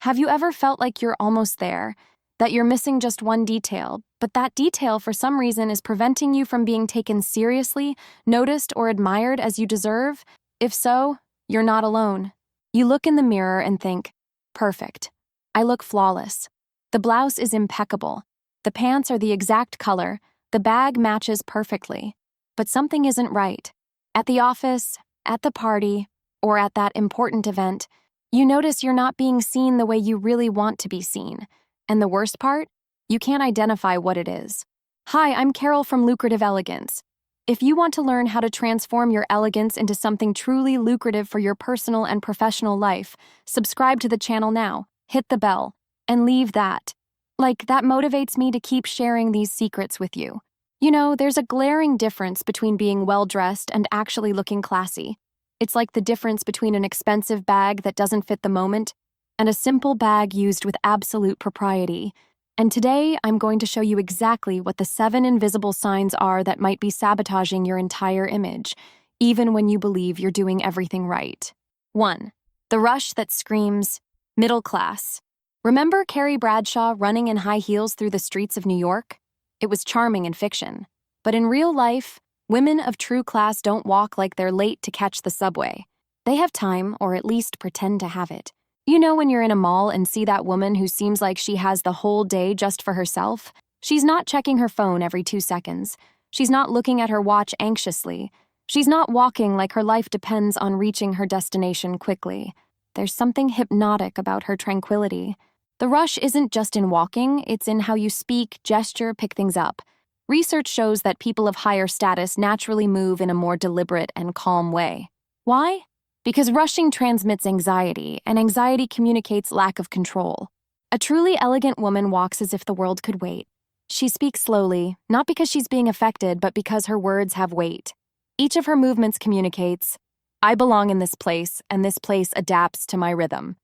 Have you ever felt like you're almost there, that you're missing just one detail, but that detail for some reason is preventing you from being taken seriously, noticed, or admired as you deserve? If so, you're not alone. You look in the mirror and think, perfect. I look flawless. The blouse is impeccable. The pants are the exact color. The bag matches perfectly. But something isn't right. At the office, at the party, or at that important event, you notice you're not being seen the way you really want to be seen. And the worst part? You can't identify what it is. Hi, I'm Carol from Lucrative Elegance. If you want to learn how to transform your elegance into something truly lucrative for your personal and professional life, subscribe to the channel now, hit the bell, and leave that. That motivates me to keep sharing these secrets with you. You know, there's a glaring difference between being well-dressed and actually looking classy. It's like the difference between an expensive bag that doesn't fit the moment and a simple bag used with absolute propriety. And today, I'm going to show you exactly what the 7 invisible signs are that might be sabotaging your entire image, even when you believe you're doing everything right. 1. The rush that screams, middle class. Remember Carrie Bradshaw running in high heels through the streets of New York? It was charming in fiction. But in real life, women of true class don't walk like they're late to catch the subway. They have time, or at least pretend to have it. You know when you're in a mall and see that woman who seems like she has the whole day just for herself? She's not checking her phone every 2 seconds. She's not looking at her watch anxiously. She's not walking like her life depends on reaching her destination quickly. There's something hypnotic about her tranquility. The rush isn't just in walking, it's in how you speak, gesture, pick things up. Research shows that people of higher status naturally move in a more deliberate and calm way. Why? Because rushing transmits anxiety, and anxiety communicates lack of control. A truly elegant woman walks as if the world could wait. She speaks slowly, not because she's being affected, but because her words have weight. Each of her movements communicates, I belong in this place, and this place adapts to my rhythm.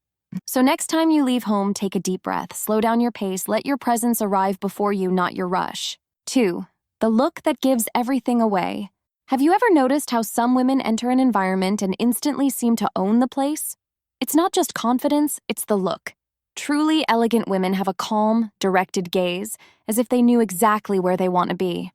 So next time you leave home, take a deep breath, slow down your pace, let your presence arrive before you, not your rush. 2. The look that gives everything away. Have you ever noticed how some women enter an environment and instantly seem to own the place? It's not just confidence, it's the look. Truly elegant women have a calm, directed gaze, as if they knew exactly where they want to be.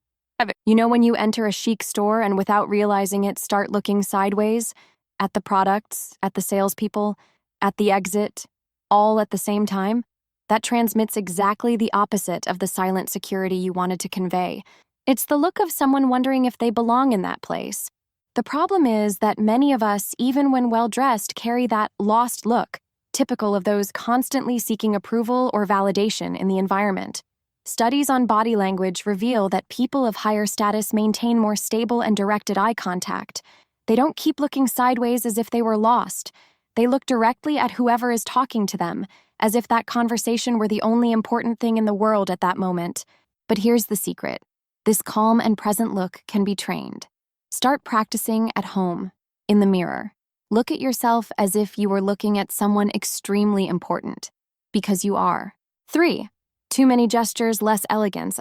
You know when you enter a chic store and without realizing it start looking sideways? At the products, at the salespeople, at the exit, all at the same time? That transmits exactly the opposite of the silent security you wanted to convey. It's the look of someone wondering if they belong in that place. The problem is that many of us, even when well-dressed, carry that lost look, typical of those constantly seeking approval or validation in the environment. Studies on body language reveal that people of higher status maintain more stable and directed eye contact. They don't keep looking sideways as if they were lost. They look directly at whoever is talking to them, as if that conversation were the only important thing in the world at that moment. But here's the secret. This calm and present look can be trained. Start practicing at home, in the mirror. Look at yourself as if you were looking at someone extremely important, because you are. 3. Too many gestures, less elegance.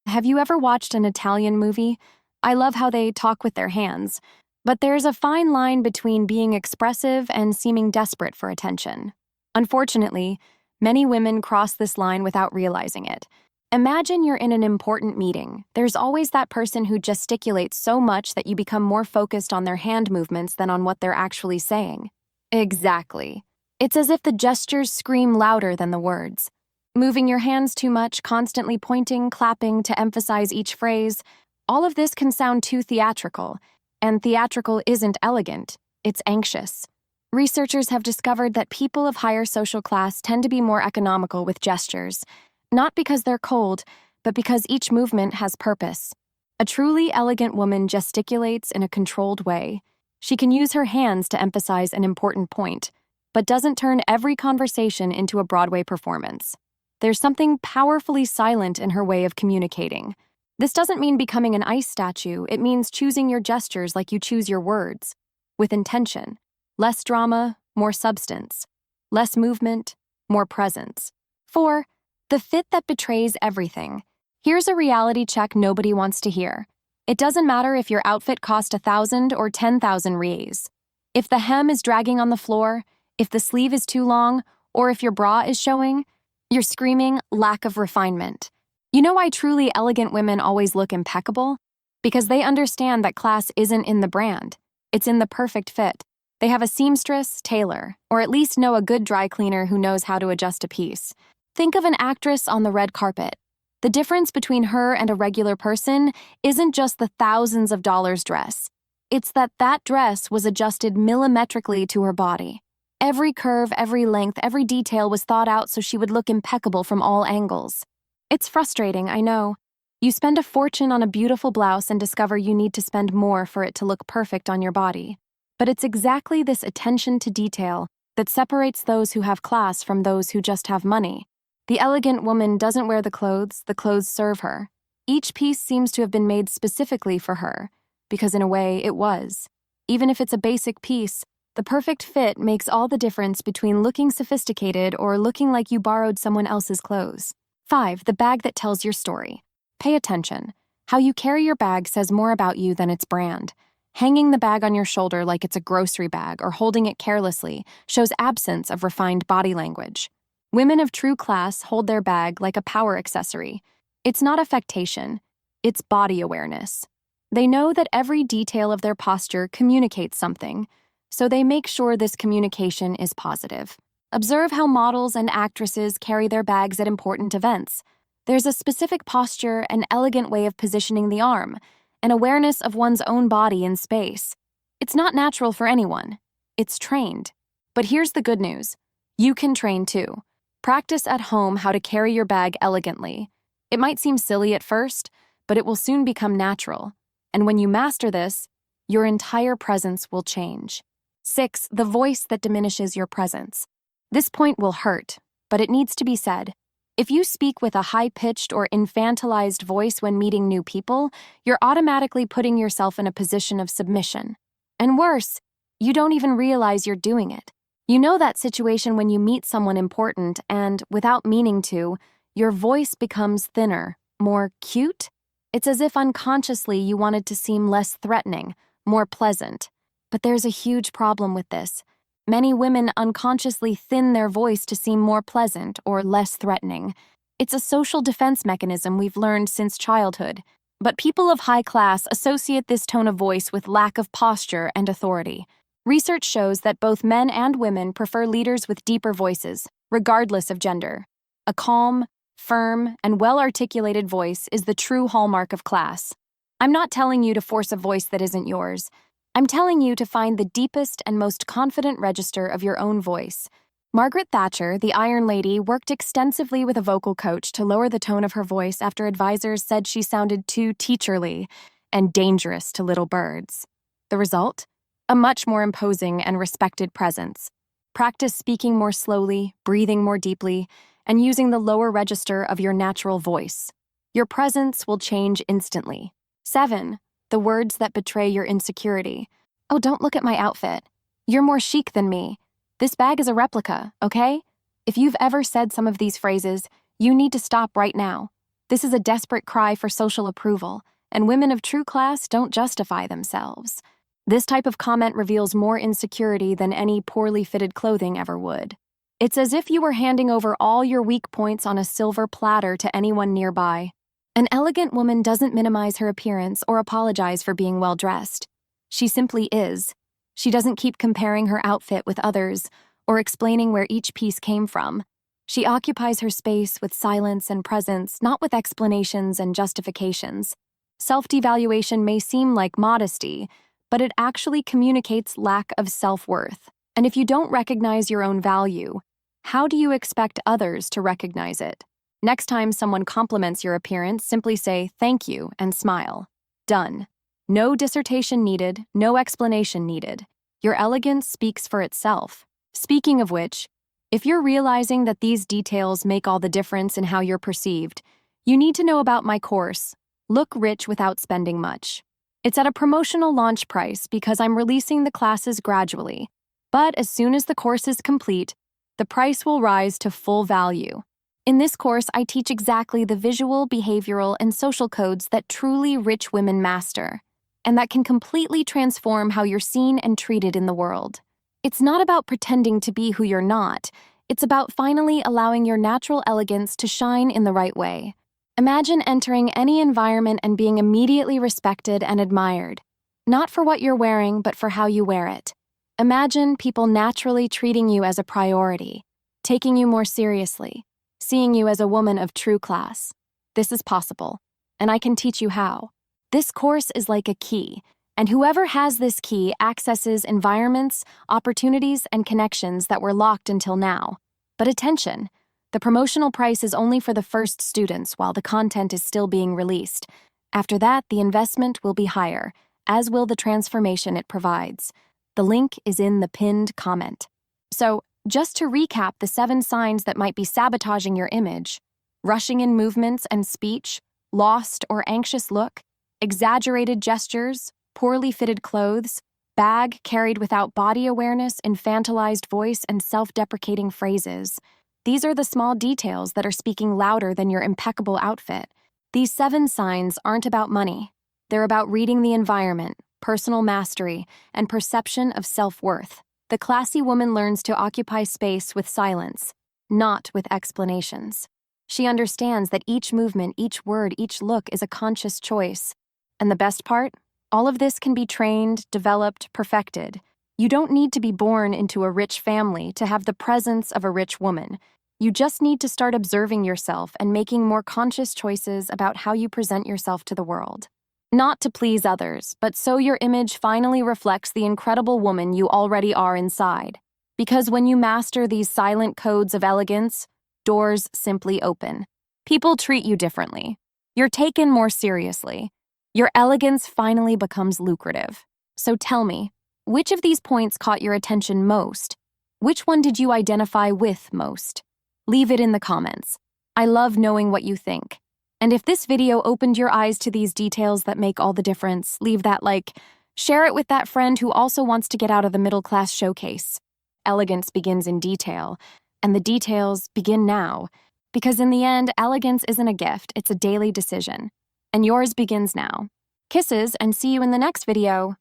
Have you ever watched an Italian movie? I love how they talk with their hands, but there's a fine line between being expressive and seeming desperate for attention. Unfortunately, many women cross this line without realizing it. Imagine you're in an important meeting. There's always that person who gesticulates so much that you become more focused on their hand movements than on what they're actually saying. Exactly. It's as if the gestures scream louder than the words. Moving your hands too much, constantly pointing, clapping to emphasize each phrase, all of this can sound too theatrical. And theatrical isn't elegant, it's anxious. Researchers have discovered that people of higher social class tend to be more economical with gestures. Not because they're cold, but because each movement has purpose. A truly elegant woman gesticulates in a controlled way. She can use her hands to emphasize an important point, but doesn't turn every conversation into a Broadway performance. There's something powerfully silent in her way of communicating. This doesn't mean becoming an ice statue, it means choosing your gestures like you choose your words, with intention. Less drama, more substance. Less movement, more presence. 4. The fit that betrays everything. Here's a reality check nobody wants to hear. It doesn't matter if your outfit cost 1,000 or 10,000 reais. If the hem is dragging on the floor, if the sleeve is too long, or if your bra is showing, you're screaming lack of refinement. You know why truly elegant women always look impeccable? Because they understand that class isn't in the brand, it's in the perfect fit. They have a seamstress, tailor, or at least know a good dry cleaner who knows how to adjust a piece. Think of an actress on the red carpet. The difference between her and a regular person isn't just the thousands of dollars dress. It's that dress was adjusted millimetrically to her body. Every curve, every length, every detail was thought out so she would look impeccable from all angles. It's frustrating, I know. You spend a fortune on a beautiful blouse and discover you need to spend more for it to look perfect on your body. But it's exactly this attention to detail that separates those who have class from those who just have money. The elegant woman doesn't wear the clothes serve her. Each piece seems to have been made specifically for her, because in a way it was. Even if it's a basic piece, the perfect fit makes all the difference between looking sophisticated or looking like you borrowed someone else's clothes. 5. The bag that tells your story. Pay attention. How you carry your bag says more about you than its brand. Hanging the bag on your shoulder like it's a grocery bag or holding it carelessly shows absence of refined body language. Women of true class hold their bag like a power accessory. It's not affectation, it's body awareness. They know that every detail of their posture communicates something, so they make sure this communication is positive. Observe how models and actresses carry their bags at important events. There's a specific posture, an elegant way of positioning the arm, an awareness of one's own body in space. It's not natural for anyone. It's trained. But here's the good news. You can train too. Practice at home how to carry your bag elegantly. It might seem silly at first, but it will soon become natural. And when you master this, your entire presence will change. 6. The voice that diminishes your presence. This point will hurt, but it needs to be said. If you speak with a high-pitched or infantilized voice when meeting new people, you're automatically putting yourself in a position of submission. And worse, you don't even realize you're doing it. You know that situation when you meet someone important and, without meaning to, your voice becomes thinner, more cute? It's as if unconsciously you wanted to seem less threatening, more pleasant. But there's a huge problem with this. Many women unconsciously thin their voice to seem more pleasant or less threatening. It's a social defense mechanism we've learned since childhood. But people of high class associate this tone of voice with lack of posture and authority. Research shows that both men and women prefer leaders with deeper voices, regardless of gender. A calm, firm, and well-articulated voice is the true hallmark of class. I'm not telling you to force a voice that isn't yours. I'm telling you to find the deepest and most confident register of your own voice. Margaret Thatcher, the Iron Lady, worked extensively with a vocal coach to lower the tone of her voice after advisors said she sounded too teacherly and dangerous to little birds. The result? A much more imposing and respected presence. Practice speaking more slowly, breathing more deeply, and using the lower register of your natural voice. Your presence will change instantly. 7. The words that betray your insecurity. Oh, don't look at my outfit. You're more chic than me. This bag is a replica, okay? If you've ever said some of these phrases, you need to stop right now. This is a desperate cry for social approval, and women of true class don't justify themselves. This type of comment reveals more insecurity than any poorly fitted clothing ever would. It's as if you were handing over all your weak points on a silver platter to anyone nearby. An elegant woman doesn't minimize her appearance or apologize for being well-dressed. She simply is. She doesn't keep comparing her outfit with others or explaining where each piece came from. She occupies her space with silence and presence, not with explanations and justifications. Self-devaluation may seem like modesty, but it actually communicates lack of self-worth. And if you don't recognize your own value, how do you expect others to recognize it? Next time someone compliments your appearance, simply say thank you and smile. Done. No dissertation needed, no explanation needed. Your elegance speaks for itself. Speaking of which, if you're realizing that these details make all the difference in how you're perceived, you need to know about my course, Look Rich Without Spending Much. It's at a promotional launch price because I'm releasing the classes gradually. But as soon as the course is complete, the price will rise to full value. In this course, I teach exactly the visual, behavioral, and social codes that truly rich women master, and that can completely transform how you're seen and treated in the world. It's not about pretending to be who you're not. It's about finally allowing your natural elegance to shine in the right way. Imagine entering any environment and being immediately respected and admired, not for what you're wearing, but for how you wear it. Imagine people naturally treating you as a priority, taking you more seriously, seeing you as a woman of true class. This is possible, and I can teach you how. This course is like a key, and whoever has this key accesses environments, opportunities, and connections that were locked until now. But attention, the promotional price is only for the first students while the content is still being released. After that, the investment will be higher, as will the transformation it provides. The link is in the pinned comment. So, just to recap the 7 signs that might be sabotaging your image: rushing in movements and speech, lost or anxious look, exaggerated gestures, poorly fitted clothes, bag carried without body awareness, infantilized voice, and self-deprecating phrases. These are the small details that are speaking louder than your impeccable outfit. These 7 signs aren't about money. They're about reading the environment, personal mastery, and perception of self-worth. The classy woman learns to occupy space with silence, not with explanations. She understands that each movement, each word, each look is a conscious choice. And the best part? All of this can be trained, developed, perfected. You don't need to be born into a rich family to have the presence of a rich woman. You just need to start observing yourself and making more conscious choices about how you present yourself to the world. Not to please others, but so your image finally reflects the incredible woman you already are inside. Because when you master these silent codes of elegance, doors simply open. People treat you differently. You're taken more seriously. Your elegance finally becomes lucrative. So tell me, which of these points caught your attention most? Which one did you identify with most? Leave it in the comments. I love knowing what you think. And if this video opened your eyes to these details that make all the difference, leave that like. Share it with that friend who also wants to get out of the middle-class showcase. Elegance begins in detail, and the details begin now. Because in the end, elegance isn't a gift, it's a daily decision. And yours begins now. Kisses, and see you in the next video.